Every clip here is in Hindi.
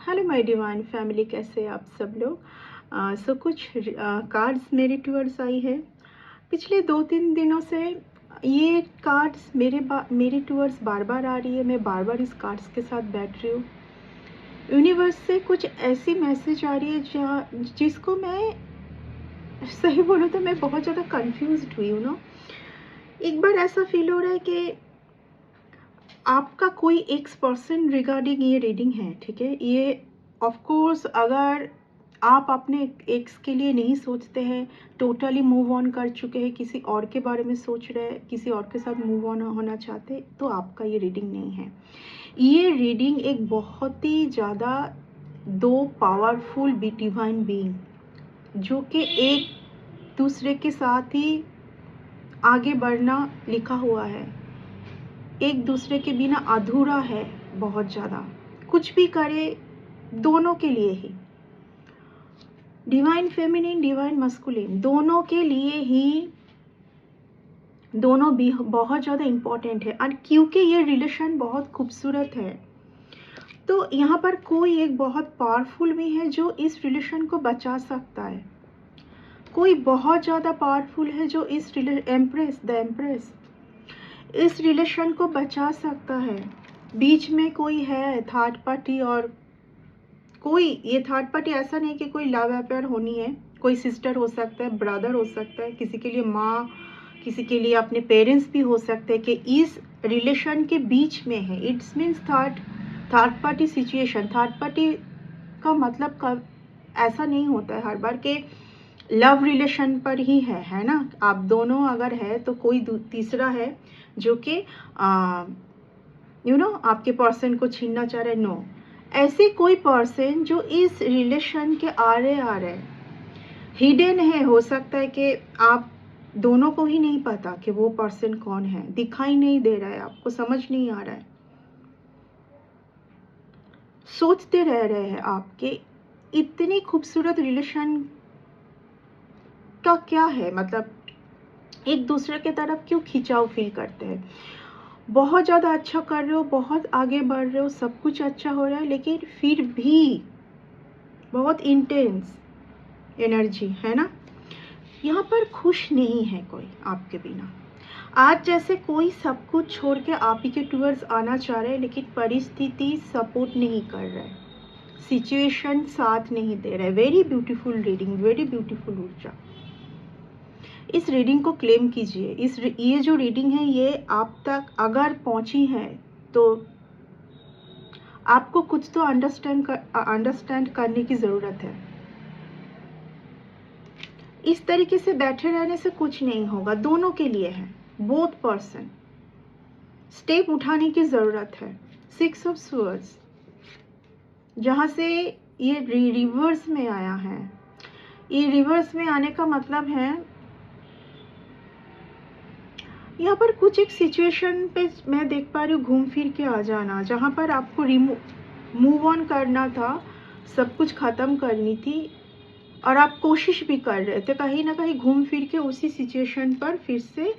हेलो माय डिवाइन फैमिली, कैसे आप सब लोग। कुछ कार्ड्स मेरी टूवर्ड्स आई है पिछले 2-3 दिनों से। ये कार्ड्स मेरे टूवर्ड्स बार बार आ रही है। मैं बार बार इस कार्ड्स के साथ बैठ रही हूँ। यूनिवर्स से कुछ ऐसी मैसेज आ रही है जिसको मैं सही बोलूँ तो मैं बहुत ज़्यादा कंफ्यूज्ड हुई हूँ ना। एक बार ऐसा फील हो रहा है कि आपका कोई एक्स पर्सन रिगार्डिंग ये रीडिंग है, ठीक है। ये ऑफ कोर्स अगर आप अपने एक्स के लिए नहीं सोचते हैं, टोटली मूव ऑन कर चुके हैं, किसी और के बारे में सोच रहे हैं, किसी और के साथ मूव ऑन होना चाहते हैं, तो आपका ये रीडिंग नहीं है। ये रीडिंग एक बहुत ही ज़्यादा दो पावरफुल डिवाइन बीइंग जो कि एक दूसरे के साथ ही आगे बढ़ना लिखा हुआ है, एक दूसरे के बिना अधूरा है, बहुत ज़्यादा कुछ भी करे दोनों के लिए ही, डिवाइन फेमिनिन डिवाइन मस्कुलिन दोनों के लिए ही, दोनों भी बहुत ज़्यादा इम्पोर्टेंट है। और क्योंकि ये रिलेशन बहुत खूबसूरत है तो यहाँ पर कोई एक बहुत पावरफुल भी है जो इस रिलेशन को बचा सकता है। कोई बहुत ज़्यादा पावरफुल है जो इस एम्प्रेस इस रिलेशन को बचा सकता है। बीच में कोई है थर्ड पार्टी, और कोई ये थर्ड पार्टी ऐसा नहीं कि कोई लव अफेयर होनी है, कोई सिस्टर हो सकता है, ब्रदर हो सकता है, किसी के लिए माँ, किसी के लिए अपने पेरेंट्स भी हो सकते हैं कि इस रिलेशन के बीच में है। It's means third party situation. Third party का मतलब कब ऐसा नहीं होता है हर बार के लव रिलेशन पर ही है ना। आप दोनों अगर है तो कोई तीसरा है जो कि आपके पर्सन को छीनना चाह रहे। नो, ऐसे कोई पर्सन जो इस रिलेशन के आरे हिडन है। हो सकता है कि आप दोनों को ही नहीं पता कि वो पर्सन कौन है, दिखाई नहीं दे रहा है, आपको समझ नहीं आ रहा है, सोचते रह रहे हैं आपके इतनी खूबसूरत रिलेशन का क्या है, मतलब एक दूसरे के तरफ क्यों खिंचाव फील करते हैं। बहुत ज़्यादा अच्छा कर रहे हो, बहुत आगे बढ़ रहे हो, सब कुछ अच्छा हो रहा है, लेकिन फिर भी बहुत इंटेंस एनर्जी है ना। यहाँ पर खुश नहीं है कोई आपके बिना। आज जैसे कोई सब कुछ छोड़ के आप ही के टूवर्ड्स आना चाह रहे हैं, लेकिन परिस्थिति सपोर्ट नहीं कर रहा है, सिचुएशन साथ नहीं दे रहा है। Very beautiful reading, very beautiful ऊर्जा। इस रीडिंग को क्लेम कीजिए। ये जो रीडिंग है ये आप तक अगर पहुंची है तो आपको कुछ तो अंडरस्टैंड करने की ज़रूरत है। इस तरीके से बैठे रहने से कुछ नहीं होगा, दोनों के लिए है, बोथ पर्सन। स्टेप उठाने की ज़रूरत है। 6 ऑफ स्वर्ड्स जहाँ से ये रिवर्स में आया है, ये रिवर्स में आने का मतलब है यहाँ पर कुछ एक सिचुएशन पे मैं देख पा रही हूँ घूम फिर के आ जाना, जहाँ पर आपको मूव ऑन करना था, सब कुछ ख़त्म करनी थी और आप कोशिश भी कर रहे थे, कहीं ना कहीं घूम फिर के उसी सिचुएशन पर फिर से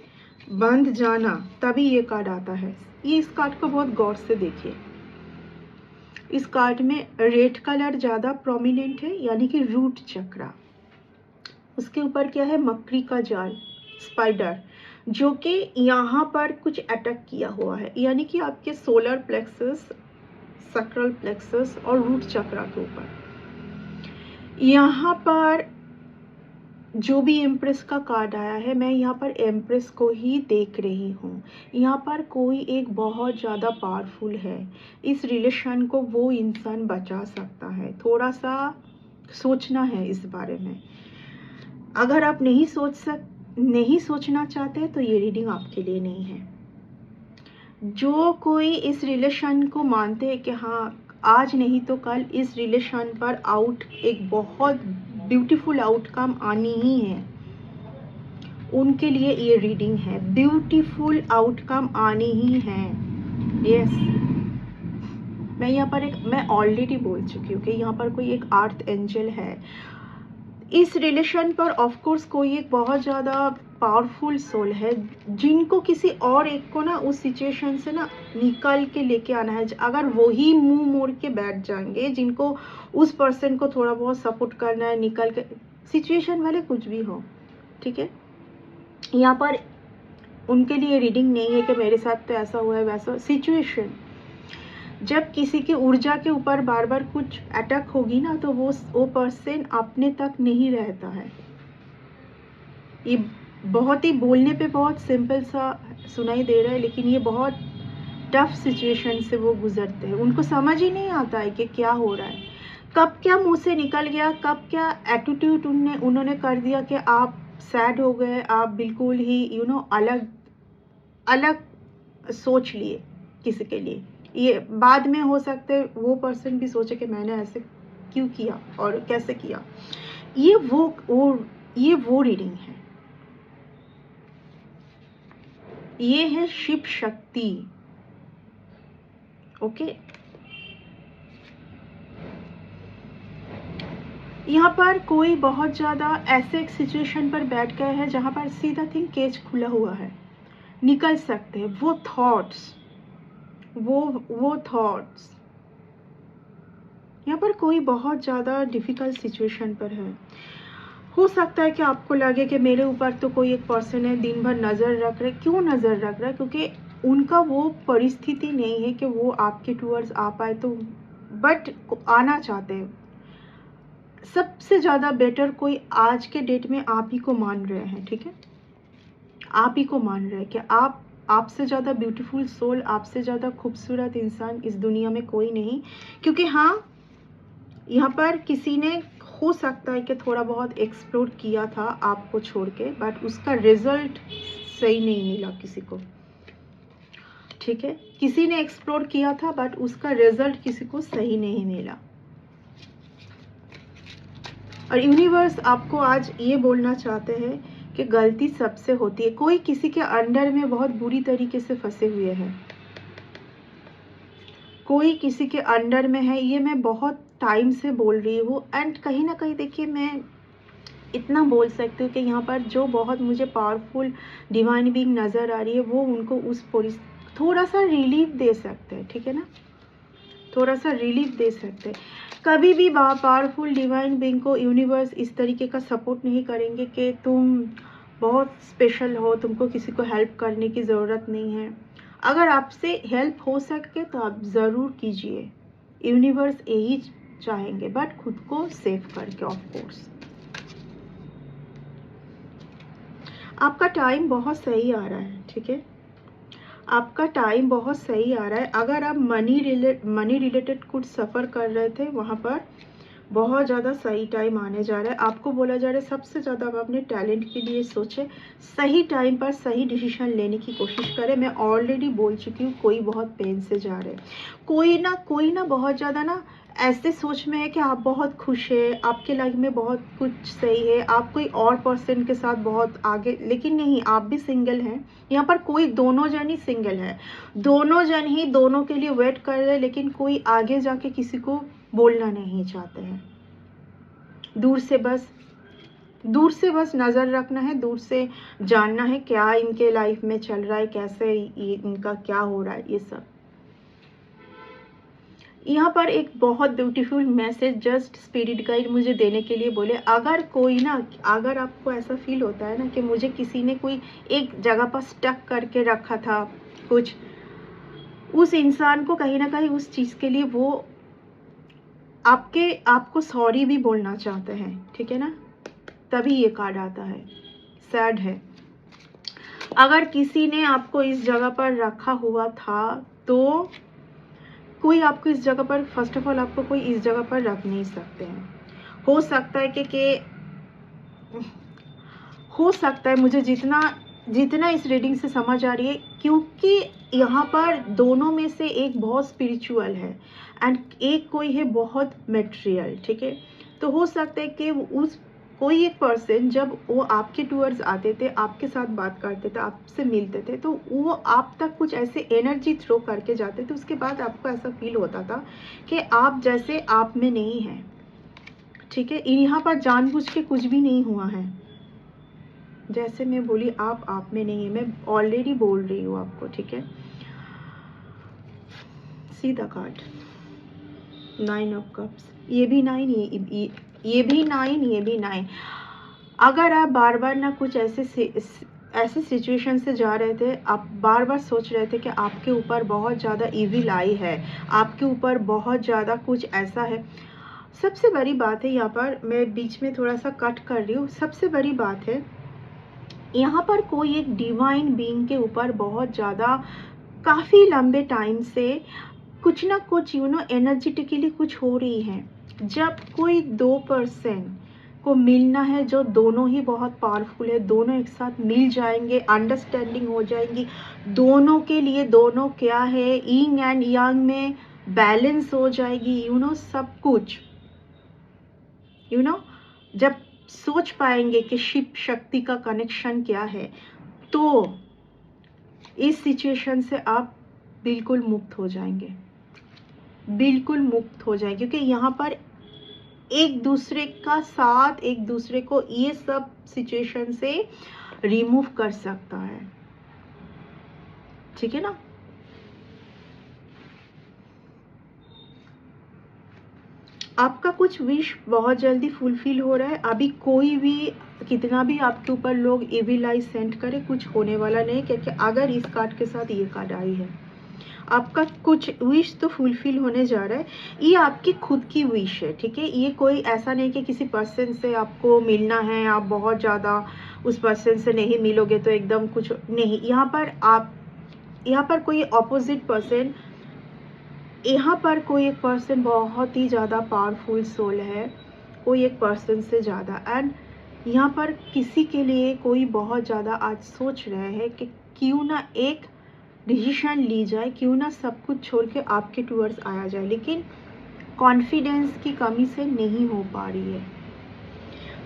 बंध जाना, तभी ये कार्ड आता है। ये इस कार्ड को बहुत गौर से देखिए। इस कार्ड में रेड कलर ज़्यादा प्रोमिनेंट है, यानी कि रूट चक्रा। उसके ऊपर क्या है, मकड़ी का जाल, स्पाइडर, जो कि यहाँ पर कुछ अटैक किया हुआ है, यानी कि आपके सोलर प्लेक्सस, सैक्रल प्लेक्सस और रूट चक्रा के ऊपर। यहाँ पर जो भी एम्प्रेस का कार्ड आया है, मैं यहाँ पर एम्प्रेस को ही देख रही हूँ। यहाँ पर कोई एक बहुत ज़्यादा पावरफुल है, इस रिलेशन को वो इंसान बचा सकता है। थोड़ा सा सोचना है इस बारे में। अगर आप नहीं सोचना चाहते तो ये रीडिंग आपके लिए नहीं है। जो कोई इस रिलेशन को मानते हैं कि हाँ आज नहीं तो कल इस रिलेशन पर एक बहुत ब्यूटीफुल आउटकम आनी ही है, उनके लिए ये रीडिंग है। ब्यूटीफुल आउटकम आनी ही है। यस, मैं ऑलरेडी बोल चुकी हूँ कि यहाँ पर कोई एक अर्थ एंजल है, इस रिलेशन पर ऑफ कोर्स कोई एक बहुत ज़्यादा पावरफुल सोल है जिनको किसी और एक को ना उस सिचुएशन से ना निकाल के लेके आना है। अगर वही मुंह मोड़ के बैठ जाएंगे, जिनको उस पर्सन को थोड़ा बहुत सपोर्ट करना है, निकाल के, सिचुएशन वाले कुछ भी हो, ठीक है, यहाँ पर उनके लिए रीडिंग नहीं है कि मेरे साथ तो ऐसा हुआ है वैसा। सिचुएशन जब किसी की ऊर्जा के ऊपर बार बार कुछ अटैक होगी ना, तो वो पर्सन अपने तक नहीं रहता है। ये बहुत ही बोलने पे बहुत सिंपल सा सुनाई दे रहा है, लेकिन ये बहुत टफ सिचुएशन से वो गुजरते हैं। उनको समझ ही नहीं आता है कि क्या हो रहा है, कब क्या मुंह से निकल गया, कब क्या एटीट्यूड उन्होंने कर दिया कि आप सैड हो गए, आप बिल्कुल ही अलग अलग सोच लिए किसी के लिए। ये बाद में हो सकता है वो पर्सन भी सोचे कि मैंने ऐसे क्यों किया और कैसे किया। ये वो रीडिंग है। ये है शिव शक्ति। ओके, यहाँ पर कोई बहुत ज़्यादा ऐसे एक सिचुएशन पर बैठ गए हैं जहाँ पर सीधा थिंग केज खुला हुआ है, निकल सकते हैं वो थॉट्स, वो थॉट्स। यहाँ पर कोई बहुत ज़्यादा डिफ़िकल्ट सिचुएशन पर है। हो सकता है कि आपको लगे कि मेरे ऊपर तो कोई एक पर्सन है, दिन भर नज़र रख रहे। क्यों नज़र रख रहा है? क्योंकि उनका वो परिस्थिति नहीं है कि वो आपके टूवर्ड्स आ पाए, तो बट आना चाहते हैं। सबसे ज़्यादा बेटर कोई आज के डेट में आप ही को मान रहे हैं, ठीक है, आप ही को मान रहे हैं कि आपसे ज़्यादा ब्यूटीफुल सोल, आपसे ज़्यादा खूबसूरत इंसान इस दुनिया में कोई नहीं। क्योंकि हाँ, यहाँ पर किसी ने हो सकता है कि थोड़ा बहुत एक्सप्लोर किया था आपको छोड़ के, बट उसका रिजल्ट सही नहीं मिला किसी को, ठीक है। किसी ने एक्सप्लोर किया था बट उसका रिजल्ट किसी को सही नहीं मिला। और यूनिवर्स आपको आज ये बोलना चाहते हैं कि गलती सबसे होती है। कोई किसी के अंडर में बहुत बुरी तरीके से फंसे हुए हैं, कोई किसी के अंडर में है। ये मैं बहुत टाइम से बोल रही हूँ। एंड कहीं ना कहीं देखिए, मैं इतना बोल सकती हूँ कि यहाँ पर जो बहुत मुझे पावरफुल डिवाइन बीइंग नज़र आ रही है, वो उनको उस थोड़ा सा रिलीफ दे सकते हैं, ठीक है ना, थोड़ा सा रिलीफ दे सकते हैं। कभी भी पावरफुल डिवाइन बीइंग को यूनिवर्स इस तरीके का सपोर्ट नहीं करेंगे कि तुम बहुत स्पेशल हो, तुमको किसी को हेल्प करने की ज़रूरत नहीं है। अगर आपसे हेल्प हो सके तो आप ज़रूर कीजिए, यूनिवर्स यही चाहेंगे, बट खुद को सेव करके। ऑफ कोर्स आपका टाइम बहुत सही आ रहा है, ठीक है, आपका टाइम बहुत सही आ रहा है। अगर आप मनी रिलेटेड कुछ सफ़र कर रहे थे, वहाँ पर बहुत ज़्यादा सही टाइम आने जा रहा है। आपको बोला जा रहा है सबसे ज़्यादा आप अपने टैलेंट के लिए सोचें, सही टाइम पर सही डिसीजन लेने की कोशिश करें। मैं ऑलरेडी बोल चुकी हूँ, कोई बहुत पेन से जा रहे हैं, कोई ना बहुत ज़्यादा ना ऐसे सोच में है कि आप बहुत खुश है, आपके लाइफ में बहुत कुछ सही है, आप कोई और पर्सन के साथ बहुत आगे, लेकिन नहीं, आप भी सिंगल हैं। यहाँ पर कोई दोनों जन ही सिंगल है, दोनों जन ही दोनों के लिए वेट कर रहे हैं, लेकिन कोई आगे जाके किसी को बोलना नहीं चाहते हैं। दूर से बस नज़र रखना है, दूर से जानना है क्या इनके लाइफ में चल रहा है, कैसे इनका क्या हो रहा है, ये सब। यहाँ पर एक बहुत beautiful message just spirit guide मुझे देने के लिए बोले, अगर आपको ऐसा फील होता है ना कि मुझे किसी ने कोई एक जगह पर स्टक करके रखा था कुछ, उस इंसान को कहीं ना कहीं उस चीज़ के लिए वो आपको सॉरी भी बोलना चाहते हैं, ठीक है ना, तभी ये कार्ड आता है। सैड है, अगर किसी ने आपको इस जगह पर रखा हुआ था, तो कोई आपको इस जगह पर, फर्स्ट ऑफ ऑल आपको कोई इस जगह पर रख नहीं सकते हैं। हो सकता है हो सकता है, मुझे जितना इस रीडिंग से समझ आ रही है, क्योंकि यहाँ पर दोनों में से एक बहुत स्पिरिचुअल है एंड एक कोई है बहुत मटेरियल, ठीक है। तो हो सकता है कि कोई एक पर्सन जब वो आपके टूवर्ड्स आते थे, आपके साथ बात करते थे, आपसे मिलते थे, तो वो आप तक कुछ ऐसे एनर्जी थ्रो करके जाते थे। उसके बाद आपको ऐसा फील होता था कि आप जैसे आप में नहीं है, ठीक है, यहाँ पर जानबूझ के कुछ भी नहीं हुआ है। जैसे मैं बोली आप में नहीं है, मैं ऑलरेडी बोल रही हूँ आपको, ठीक है। See the card, 9 of cups, ये भी 9, ये भी 9, ये भी 9। अगर आप बार बार ना कुछ ऐसे सिचुएशन से जा रहे थे, आप बार बार सोच रहे थे कि आपके ऊपर बहुत ज़्यादा इविल आई है, आपके ऊपर बहुत ज़्यादा कुछ ऐसा है। सबसे बड़ी बात है, यहाँ पर मैं बीच में थोड़ा सा कट कर रही हूँ, सबसे बड़ी बात है यहाँ पर कोई एक डिवाइन बीइंग के ऊपर बहुत ज़्यादा काफ़ी लंबे टाइम से कुछ ना कुछ एनर्जेटिकली कुछ हो रही है। जब कोई 2 पर्सन को मिलना है जो दोनों ही बहुत पावरफुल है, दोनों एक साथ मिल जाएंगे, अंडरस्टैंडिंग हो जाएंगी, दोनों के लिए दोनों क्या है, यिंग एंड यांग में बैलेंस हो जाएगी, सब कुछ जब सोच पाएंगे कि शिव शक्ति का कनेक्शन क्या है, तो इस सिचुएशन से आप बिल्कुल मुक्त हो जाएंगे, बिल्कुल मुक्त हो जाएंगे, क्योंकि यहाँ पर एक दूसरे का साथ, एक दूसरे को ये सब सिचुएशन से रिमूव कर सकता है, ठीक है ना। आपका कुछ विश बहुत जल्दी फुलफिल हो रहा है। अभी कोई भी कितना भी आपके ऊपर लोग इविल आई सेंड करे, कुछ होने वाला नहीं, क्योंकि अगर इस कार्ड के साथ ये कार्ड आई है, आपका कुछ विश तो फुलफिल होने जा रहा है। ये आपकी खुद की विश है, ठीक है। ये कोई ऐसा नहीं कि किसी पर्सन से आपको मिलना है, आप बहुत ज़्यादा उस पर्सन से नहीं मिलोगे तो एकदम कुछ नहीं। यहाँ पर कोई ऑपोजिट पर्सन, यहाँ पर कोई एक पर्सन बहुत ही ज़्यादा पावरफुल सोल है, कोई एक पर्सन से ज़्यादा। एंड यहाँ पर किसी के लिए कोई बहुत ज़्यादा आज सोच रहे हैं कि क्यों ना एक डिसीजन ली जाए, क्यों ना सब कुछ छोड़ के आपके टूवर्ड्स आया जाए, लेकिन कॉन्फिडेंस की कमी से नहीं हो पा रही है।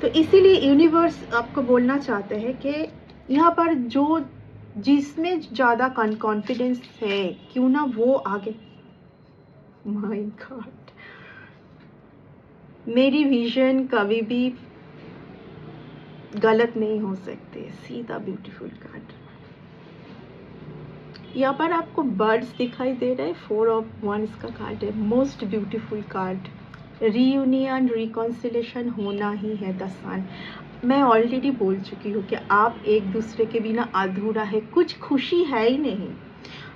तो इसीलिए यूनिवर्स आपको बोलना चाहते हैं कि यहाँ पर जिसमें ज़्यादा कॉन्फिडेंस है, क्यों ना वो आगे। माय गॉड, मेरी विजन कभी भी गलत नहीं हो सकते। सीधा ब्यूटीफुल कार्ड, यहाँ पर आपको बर्ड्स दिखाई दे रहे हैं, 4 ऑफ वंस का कार्ड है, most beautiful card. Reunion, reconciliation होना ही है द सन। मैं ऑलरेडी बोल चुकी हूँ कि आप एक दूसरे के बिना अधूरा है, कुछ खुशी है ही नहीं,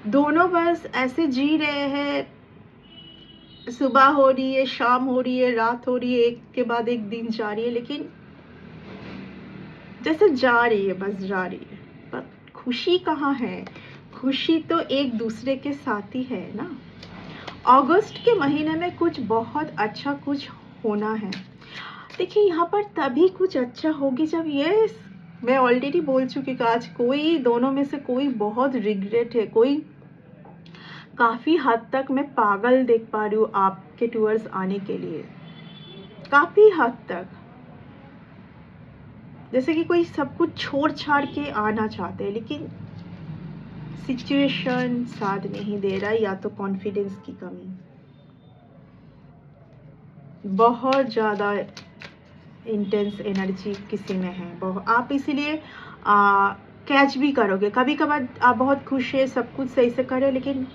दोनों बस ऐसे जी रहे हैं, सुबह हो रही है, शाम हो रही है, रात हो रही है, एक के बाद एक दिन जा रही है, लेकिन जैसे जा रही है, बस जा रही है, पर खुशी कहाँ है? खुशी तो एक दूसरे के साथ ही है ना। अगस्त के महीने में कुछ बहुत अच्छा कुछ होना है। देखिए यहाँ पर तभी कुछ अच्छा होगी जब ये, मैं ऑलरेडी बोल चुकी कि आज कोई दोनों में से कोई बहुत रिग्रेट है, कोई काफ़ी हद तक मैं पागल देख पा रही हूँ आपके टूवर्ड्स आने के लिए, काफ़ी हद तक, जैसे कि कोई सब कुछ छोड़ छाड़ के आना चाहते हैं, लेकिन सिचुएशन साथ नहीं दे रहा, या तो कॉन्फिडेंस की कमी, बहुत ज़्यादा इंटेंस एनर्जी किसी में है, बहुत। आप इसीलिए कैच भी करोगे, कभी कभार आप बहुत खुश है, सब कुछ सही से करे, लेकिन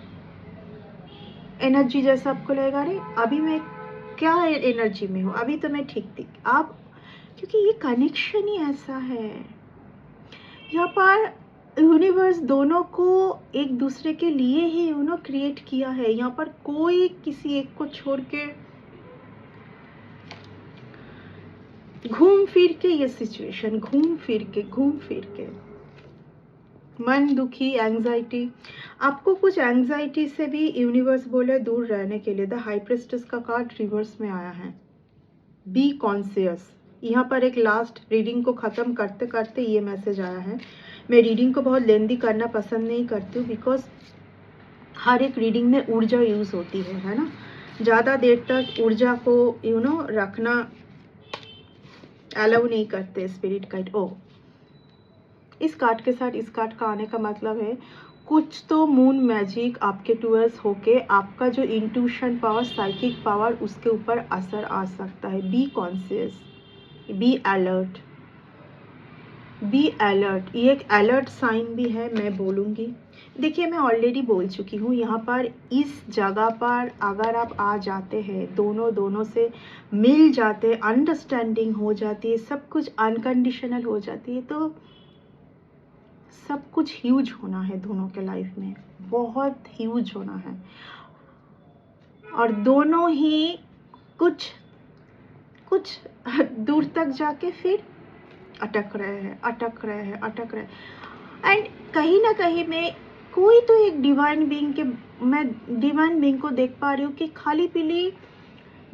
एनर्जी जैसा आपको लगेगा, अरे अभी मैं क्या एनर्जी में हूँ, अभी तो मैं ठीक थी आप, क्योंकि ये कनेक्शन ही ऐसा है। यहाँ पर यूनिवर्स दोनों को एक दूसरे के लिए ही क्रिएट किया है। यहाँ पर कोई किसी एक को छोड़ के, घूम फिर के ये सिचुएशन, घूम फिर के मन दुखी, एंजाइटी, आपको कुछ एंजाइटी से भी यूनिवर्स बोले दूर रहने के लिए। द हाई प्रिस्टेस का कार्ड रिवर्स में आया है। Be conscious. यहाँ पर एक लास्ट रीडिंग को ख़त्म करते करते ये मैसेज आया है। मैं रीडिंग को बहुत लेंदी करना पसंद नहीं करती हूँ, बिकॉज हर एक रीडिंग में ऊर्जा यूज़ होती है ना। ज़्यादा देर तक ऊर्जा को रखना अलाउ नहीं करते स्पिरिट गाइड। इस कार्ड के साथ इस कार्ड का आने का मतलब है कुछ तो मून मैजिक आपके टूवर्ड्स होके आपका जो इंट्यूशन पावर, साइकिक पावर, उसके ऊपर असर आ सकता है। Be conscious, be alert, be alert. ये एक अलर्ट साइन भी है, मैं बोलूँगी। देखिए, मैं ऑलरेडी बोल चुकी हूँ, यहाँ पर इस जगह पर अगर आप आ जाते हैं, दोनों से मिल जाते, अंडरस्टैंडिंग हो जाती है, सब कुछ अनकंडीशनल हो जाती है, तो सब कुछ ह्यूज होना है दोनों के लाइफ में, बहुत ह्यूज होना है। और दोनों ही कुछ दूर तक जाके फिर अटक रहे हैं। एंड कहीं ना कहीं में कोई तो एक डिवाइन बीइंग के, मैं डिवाइन बीइंग को देख पा रही हूँ कि खाली पीली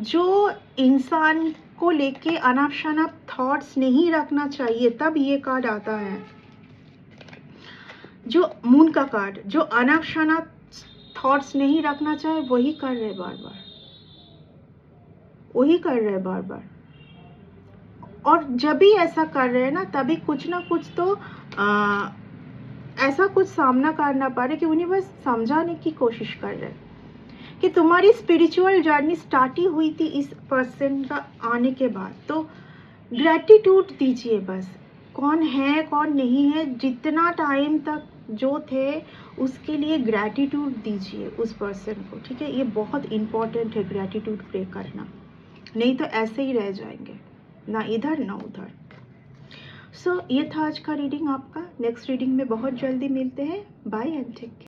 जो इंसान को लेके अनाप शनाप थॉट्स नहीं रखना चाहिए, तब ये कार्ड आता है, जो मून का कार्ड, जो अनाप शनाप थॉट्स नहीं रखना चाहे वही कर रहे बार बार। और जब भी ऐसा कर रहे हैं ना, तभी कुछ ना कुछ तो ऐसा कुछ सामना करना पा रहे कि उन्हें बस समझाने की कोशिश कर रहे हैं कि तुम्हारी स्पिरिचुअल जर्नी स्टार्ट ही हुई थी इस पर्सन का आने के बाद। तो ग्रेटिट्यूड दीजिए बस, कौन है कौन नहीं है, जितना टाइम तक जो थे उसके लिए ग्रेटिट्यूड दीजिए उस पर्सन को, ठीक है। ये बहुत इम्पोर्टेंट है ग्रेटिट्यूड प्रे करना, नहीं तो ऐसे ही रह जाएंगे, ना इधर ना उधर। सो ये था आज का रीडिंग आपका। नेक्स्ट रीडिंग में बहुत जल्दी मिलते हैं। Bye and take care.